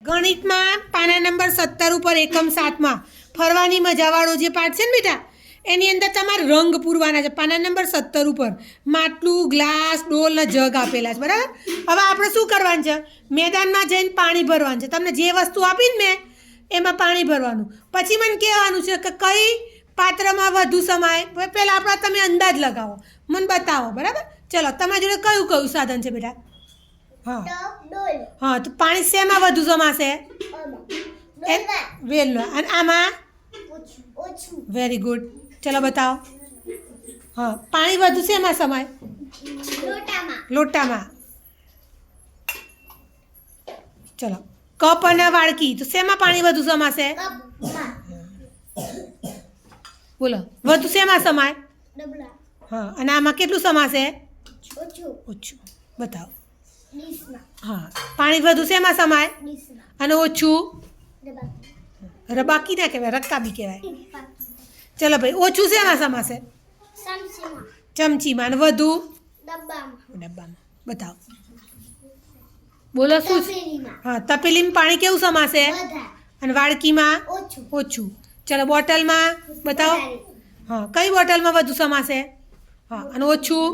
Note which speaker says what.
Speaker 1: ગણિતમાં પાના નંબર 17 ઉપર એકમ 7માં ફરવાની મજાવાળો જે પાઠ છે ને બેટા, એની અંદર તમારે રંગ પૂરવાના છે. પાના નંબર 17 ઉપર માટલું, ગ્લાસ, ડોલ ને જગ આપેલા છે, બરાબર. હવે આપણે શું કરવાનું છે? મેદાનમાં જઈને પાણી ભરવાનું છે. તમને જે વસ્તુ આપીને મેં એમાં પાણી ભરવાનું. પછી મને કહેવાનું છે કે કઈ પાત્રમાં વધુ સમાય. પહેલાં આપણા તમે અંદાજ લગાવો, મને બતાવો, બરાબર. ચલો, તમારી જોડે કયું કયું સાધન છે બેટા? હા, તો પાણી શેમાં વધુ સમાશે? વેલનો. અને આમાં? Very good. ચલો બતાવો. હા, પાણી વધુ શેમાં સમાય? લોટામાં. ચલો, કપ અને વાડકી, તો શેમાં પાણી વધુ સમાશે? બોલો, વધુ શેમાં સમાય? હા, અને આમાં કેટલું સમાશે? ઓછું. બતાવો. હા, પાણી વધુ શેમાં સમાય અને ઓછું? રબાકી ના કહેવાય, રકાબી કહેવાય. ચલો ભાઈ, ઓછું શેમાં સમાશે? ચમચીમાં. અને વધુ? ડબ્બામાં. બતાવો. બોલો શું? હા, તપેલીમાં પાણી કેવું સમાશે? અને વાડકીમાં? ઓછું. ચલો, બોટલમાં બતાવો. હા, કઈ બોટલમાં વધુ સમાશે? હા, અને ઓછું?